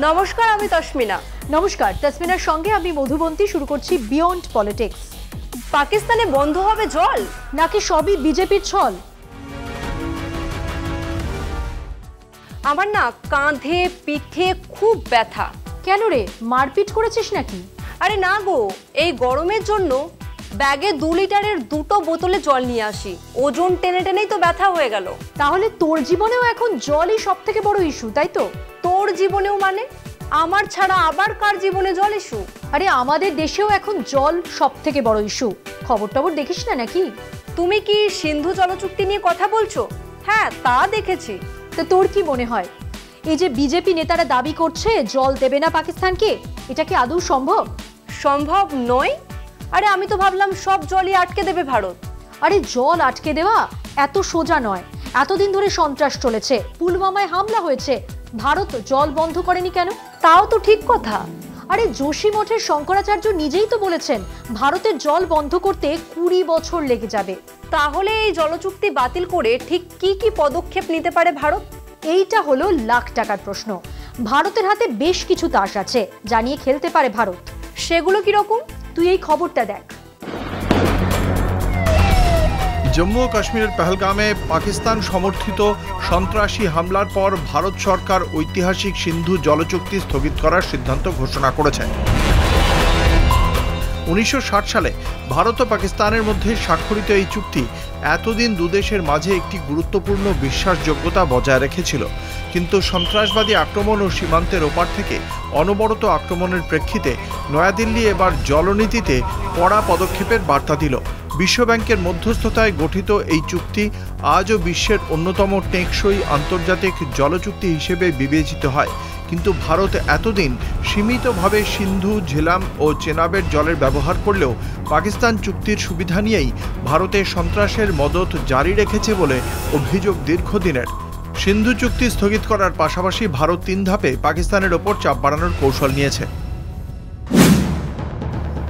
নমস্কার, আমি তসমিনা। নমস্কার, তসমিনার সঙ্গে আমি মধুবন্তী। শুরু করছি বিয়ন্ড পলিটিক্স। পাকিস্তানে বন্ধ হবে জল নাকি সবই বিজেপির ছল? আমার না কাঁধে পিঠে খুব ব্যথা। কেন রে, মারপিট করেছিস নাকি? আরে না গো, এই গরমের জন্য ব্যাগে 2 লিটারের 2টো বোতলে জল নিয়ে আসি, ওজন টেনে টেনেই তো ব্যথা হয়ে গেল। তাহলে তোর জীবনেও এখন জলই সব থেকে বড় ইস্যু, তাই তো? তোর জীবনেও মানে? আমার ছাড়া আবার কার জীবনে জল ইস্যু? আরে আমাদের দেশেও এখন জল সব থেকে বড় ইস্যু। খবর টবর দেখিস না নাকি? তুমি কি সিন্ধু জলচুক্তি নিয়ে কথা বলছো? হ্যাঁ, তা দেখেছি। তো তোর কি মনে হয়, এই যে বিজেপি নেতারা দাবি করছে জল দেবে না পাকিস্তানকে, এটা কি আদৌ সম্ভব? সম্ভব নয়। আরে আমি তো ভাবলাম সব জলই আটকে দেবে ভারত। আরে জল আটকে দেওয়া এত সোজা নয়। এতদিন ধরে সন্ত্রাস চলেছে, পুলওয়ামায় হামলা হয়েছে, ভারত জল বন্ধ করেনি কেন? তাও তো ঠিক কথা। আরে যোশী মঠের শঙ্করাচার্য নিজেই তো বলেছেন ভারতের জল বন্ধ করতে 20 বছর লেগে যাবে। তাহলে এই জলচুক্তি বাতিল করে ঠিক কি কি পদক্ষেপ নিতে পারে ভারত? এইটা হলো লাখ টাকার প্রশ্ন। ভারতের হাতে বেশ কিছু তাস আছে, জানিয়ে খেলতে পারে ভারত। সেগুলো কিরকম? তুই এই খবরটা দেখ। জম্মু ও কাশ্মীরের পহলগামে পাকিস্তান সমর্থিত সন্ত্রাসী হামলার পর ভারত সরকার ঐতিহাসিক সিন্ধু জলচুক্তি স্থগিত করার সিদ্ধান্ত ঘোষণা করেছে। 1960 সালে ভারত ও পাকিস্তানের মধ্যে স্বাক্ষরিত এই চুক্তি এতদিন দুদেশের মাঝে একটি গুরুত্বপূর্ণ বিশ্বাসযোগ্যতা বজায় রেখেছিল। কিন্তু সন্ত্রাসবাদী আক্রমণ ও সীমান্তের ওপার থেকে অনবরত আক্রমণের প্রেক্ষিতে নয়াদিল্লি এবার জলনীতিতে কড়া পদক্ষেপের বার্তা দিল। বিশ্বব্যাংকের মধ্যস্থতায় গঠিত এই চুক্তি আজও বিশ্বের অন্যতম টেকসই আন্তর্জাতিক জলচুক্তি হিসেবে বিবেচিত হয়। কিন্তু ভারত এতদিন সীমিতভাবে সিন্ধু, ঝেলাম ও চেনাবের জলের ব্যবহার করলেও পাকিস্তান চুক্তির সুবিধা নিয়েই ভারতের সন্ত্রাসের মদত জারি রেখেছে বলে অভিযোগ দীর্ঘদিনের। সিন্ধু চুক্তি স্থগিত করার পাশাপাশি ভারত 3 ধাপে পাকিস্তানের ওপর চাপ বাড়ানোর কৌশল নিয়েছে।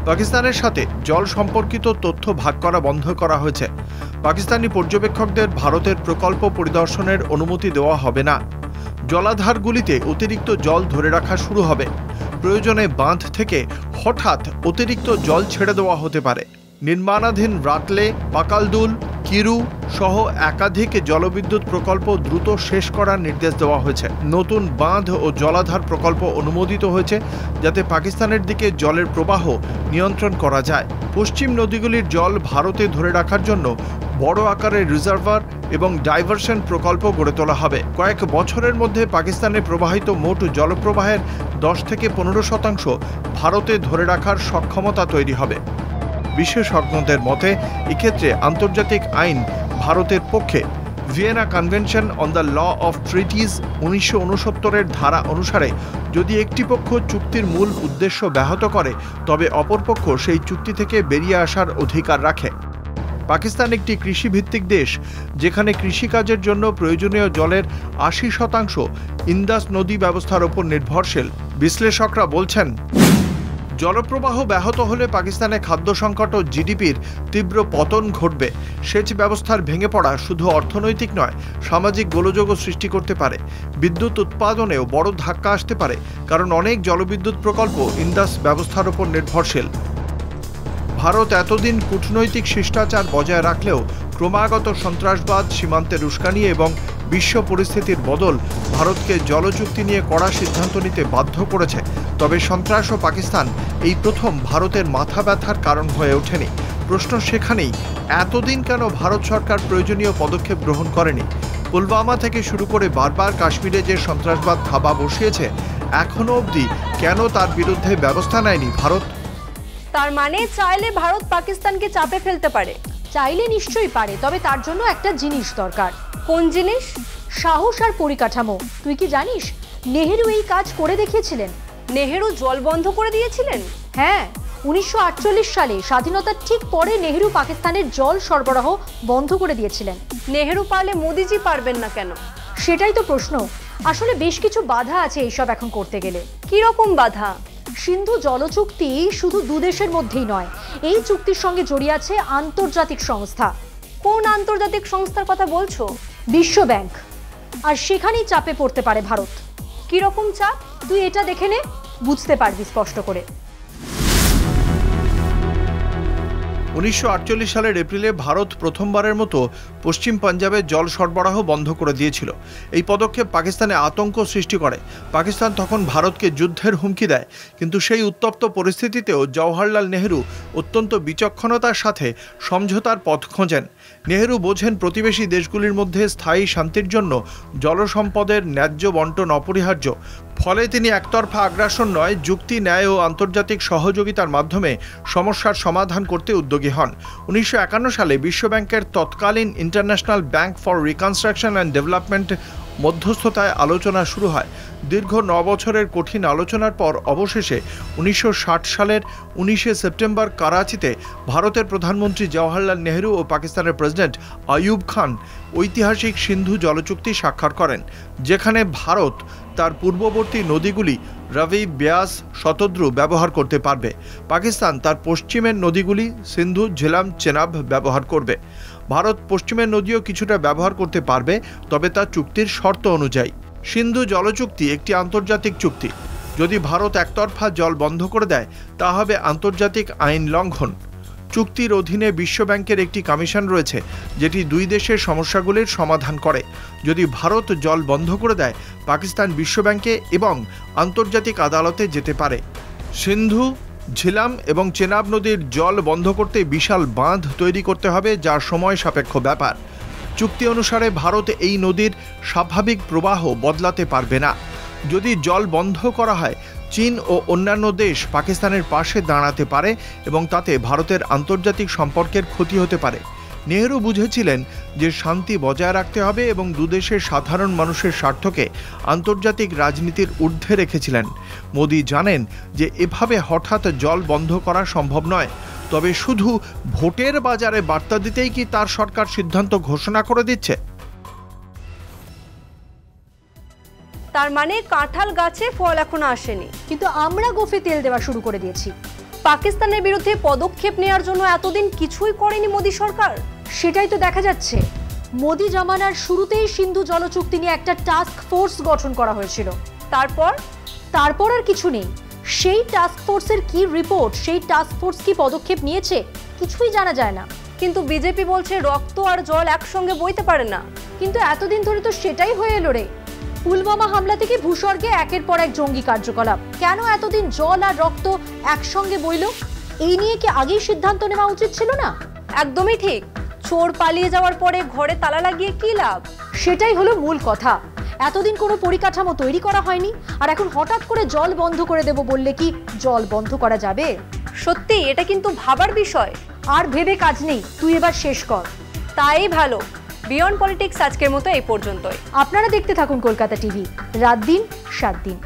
পাকিস্তানের সাথে জল সম্পর্কিত তথ্য ভাগ করা বন্ধ করা হয়েছে। পাকিস্তানি পর্যবেক্ষকদের ভারতের প্রকল্প পরিদর্শনের অনুমতি দেওয়া হবে না। জলাধারগুলিতে অতিরিক্ত জল ধরে রাখা শুরু হবে। প্রয়োজনে বাঁধ থেকে হঠাৎ অতিরিক্ত জল ছেড়ে দেওয়া হতে পারে। নির্মাণাধীন রাটলে, পাকালদুল, কিরু সহ একাধিক জলবিদ্যুৎ প্রকল্প দ্রুত শেষ করার নির্দেশ দেওয়া হয়েছে। নতুন বাঁধ ও জলাধার প্রকল্প অনুমোদিত হয়েছে যাতে পাকিস্তানের দিকে জলের প্রবাহ নিয়ন্ত্রণ করা যায়। পশ্চিম নদীগুলির জল ভারতে ধরে রাখার জন্য বড় আকারের রিজার্ভার এবং ডাইভারশন প্রকল্প গড়ে তোলা হবে। কয়েক বছরের মধ্যে পাকিস্তানে প্রবাহিত মোট জলপ্রবাহের 10 থেকে 15% ভারতে ধরে রাখার সক্ষমতা তৈরি হবে। বিশেষজ্ঞদের মতে এক্ষেত্রে আন্তর্জাতিক আইন ভারতের পক্ষে। Vienna convention on the law of treaties 1969-এর ধারা অনুসারে যদি একটি পক্ষ চুক্তির মূল উদ্দেশ্য ব্যাহত করে তবে অপরপক্ষ সেই চুক্তি থেকে বেরিয়ে আসার অধিকার রাখে। পাকিস্তান একটি কৃষিভিত্তিক দেশ, যেখানে কৃষিকাজের জন্য প্রয়োজনীয় জলের 80% ইন্দাস নদী ব্যবস্থার ওপর নির্ভরশীল। বিশ্লেষকরা বলছেন, জলপ্রবাহ ব্যাহত হলে পাকিস্তানে খাদ্য সংকট ও জিডিপির তীব্র পতন ঘটবে। সেচ ব্যবস্থার ভেঙে পড়া শুধু অর্থনৈতিক নয়, সামাজিক গোলযোগও সৃষ্টি করতে পারে। বিদ্যুৎ উৎপাদনেও বড় ধাক্কা আসতে পারে, কারণ অনেক জলবিদ্যুৎ প্রকল্প ইন্দাস ব্যবস্থার ওপর নির্ভরশীল। ভারত এতদিন কূটনৈতিক শিষ্টাচার বজায় রাখলেও ক্রমাগত সন্ত্রাসবাদ, সীমান্তের উস্কানি এবং বিশ্ব পরিস্থিতির বদল ভারতকে জলচুক্তি নিয়ে কড়া সিদ্ধান্ত নিতে বাধ্য করেছে। তবে সন্ত্রাস ও পাকিস্তান এই প্রথম ভারতের মাথা ব্যথার কারণ হয়ে ওঠেনি। প্রশ্ন সেখানেই, এতদিন কেন ভারত সরকার প্রয়োজনীয় পদক্ষেপ গ্রহণ করেনি? পুলওয়ামা থেকে শুরু করে বারবার কাশ্মীরে যে সন্ত্রাসবাদ থাবা বসিয়েছে, এখনও অবধি কেন তার বিরুদ্ধে ব্যবস্থা নেয়নি ভারত? তার মানে চাইলে ভারত পাকিস্তানকে চাপে ফেলতে পারে? চাইলে নিশ্চয়ই পারে, তবে তার জন্য একটা জিনিস দরকার। কোন জিনিস? সাহস আর পরিকাঠামো। তুই কি জানিস নেহেরু এই কাজ করে দেখিয়েছিলেন? নেহেরু জল বন্ধ করে দিয়েছিলেন? হ্যাঁ, 1948 সালে স্বাধীনতার ঠিক পরে নেহেরু পাকিস্তানের জল সরবরাহ বন্ধ করে দিয়েছিলেন। নেহেরু পারলে মোদিজি পারবেন না কেন? সেটাই তো প্রশ্ন। আসলে বেশ কিছু বাধা আছে এইসব এখন করতে গেলে। কি রকম বাধা? সিন্ধু জলচুক্তি শুধু দুদেশের মধ্যেই নয়, এই চুক্তির সঙ্গে জড়িয়ে আছে আন্তর্জাতিক সংস্থা। কোন আন্তর্জাতিক সংস্থার কথা বলছো? বিশ্ব ব্যাংক। আর সেখানেই চাপে পড়তে পারে ভারত। কি রকম চাপ? তুই এটা দেখে নে, বুঝতে পারবি স্পষ্ট করে। 1948 সালের এপ্রিলে ভারত প্রথমবারের মতো পশ্চিম পাঞ্জাবে জল সরবরাহ বন্ধ করে দিয়েছিল। এই পদক্ষেপ পাকিস্তানে আতঙ্ক সৃষ্টি করে। পাকিস্তান তখন ভারতকে যুদ্ধের হুমকি দেয়, কিন্তু সেই উত্তপ্ত পরিস্থিতিতেও জওহরলাল নেহেরু অত্যন্ত বিচক্ষণতার সাথে সমঝোতার পথ খোঁজেন। নেহেরু বোঝেন প্রতিবেশী দেশগুলির মধ্যে স্থায়ী শান্তির জন্য জলসম্পদের ন্যায্য বন্টন অপরিহার্য। ফলে তিনি একতরফা আগ্রাসন নয়, যুক্তি, ন্যায় ও আন্তর্জাতিক সহযোগিতার মাধ্যমে সমস্যার সমাধান করতে উদ্যোগী হন। 1951 সালে বিশ্বব্যাংকের তৎকালীন international bank for reconstruction and development মধ্যস্থতায় আলোচনা শুরু হয়। দীর্ঘ 9 বছরের কঠিন আলোচনার পর অবশেষে 1960 সালের 19শে সেপ্টেম্বর করাচিতে ভারতের প্রধানমন্ত্রী জওহরলাল নেহেরু ও পাকিস্তানের প্রেসিডেন্ট আইয়ুব খান ঐতিহাসিক সিন্ধু জলচুক্তি স্বাক্ষর করেন, যেখানে ভারত তার পূর্ববর্তী নদীগুলি রাভি, ব্যাস, শতদ্রু ব্যবহার করতে পারবে। পাকিস্তান তার পশ্চিমের নদীগুলি সিন্ধু, ঝেলাম, চেনাব ব্যবহার করবে। ভারত পশ্চিমের নদীও কিছুটা ব্যবহার করতে পারবে, তবে তা চুক্তির শর্ত অনুযায়ী। সিন্ধু জলচুক্তি একটি আন্তর্জাতিক চুক্তি। যদি ভারত একতরফা জল বন্ধ করে দেয়, তা হবে আন্তর্জাতিক আইন লঙ্ঘন। চুক্তির অধীনে বিশ্বব্যাংকের একটি কমিশন রয়েছে, যেটি দুই দেশের সমস্যাগুলির সমাধান করে। যদি ভারত জল বন্ধ করে দেয়, পাকিস্তান বিশ্বব্যাংকে এবং আন্তর্জাতিক আদালতে যেতে পারে। সিন্ধু, ঝিলাম এবং চেনাব নদীর জল বন্ধ করতে বিশাল বাঁধ তৈরি করতে হবে, যা সময় সাপেক্ষ ব্যাপার। চুক্তি অনুসারে ভারত এই নদীর স্বাভাবিক প্রবাহ বদলাতে পারবে না। যদি জল বন্ধ করা হয়, চীন ও অন্যান্য দেশ পাকিস্তানের পাশে দাঁড়াতে পারে এবং তাতে ভারতের আন্তর্জাতিক সম্পর্কের ক্ষতি হতে পারে। নেহেরু বুঝেছিলেন যে শান্তি বজায় রাখতে হবে এবং দুদেশের সাধারণ মানুষের স্বার্থকে আন্তর্জাতিক রাজনীতির ঊর্ধ্বে রেখেছিলেন। মোদি জানেন যে এভাবে হঠাৎ জল বন্ধ করা সম্ভব নয়, তবে শুধু ভোটের বাজারে বার্তা দিতেই কি তার সরকার সিদ্ধান্ত ঘোষণা করে দিচ্ছে? তার মানে কাঁঠাল গাছে ফল এখনো আসেনি, কিন্তু আমরা গোফে তেল দেওয়া শুরু করে দিয়েছি। পাকিস্তানের বিরুদ্ধে পদক্ষেপ নেওয়ার জন্য এতদিন কিছুই করেনি মোদী সরকার। সেটাই তো দেখা যাচ্ছে। মোদি জামানার শুরুতেই সিন্ধু জলচুক্তি নিয়ে একটা টাস্ক ফোর্স গঠন করা হয়েছিল। তারপর আর কিছু নেই। সেই টাস্ক ফোর্সের কি রিপোর্ট, সেই টাস্ক ফোর্স কি পদক্ষেপ নিয়েছে, কিছুই জানা যায় না। কিন্তু বিজেপি বলছে রক্ত আর জল একসঙ্গে বইতে পারে না। কিন্তু এতদিন ধরে তো সেটাই হয়ে এলো রে। পুলওয়ামা হামলা থেকে ভূস্বর্গে একের পর এক জঙ্গি কার্যকলাপ, কেন এতদিন জল আর রক্ত একসঙ্গে বইল? এই নিয়ে কি আগেই সিদ্ধান্ত নেওয়া উচিত ছিল না? একদমই ঠিক। চোর পালিয়ে যাওয়ার পরে ঘরে তালা লাগিয়ে কি লাভ? সেটাই হলো মূল কথা। এতদিন কোনো পরিকাঠামো তৈরি করা হয়নি, আর এখন হঠাৎ করে জল বন্ধ করে দেব বললে কি জল বন্ধ করা যাবে? সত্যি এটা কিন্তু ভাবার বিষয়। আর ভেবে কাজ নেই, তুই এবার শেষ কর। তাই ভালো। বিয়ন্ড পলিটিক্স আজকের মতো এই পর্যন্তই। আপনারা দেখতে থাকুন কলকাতা টিভি, রাত দিন 7 দিন।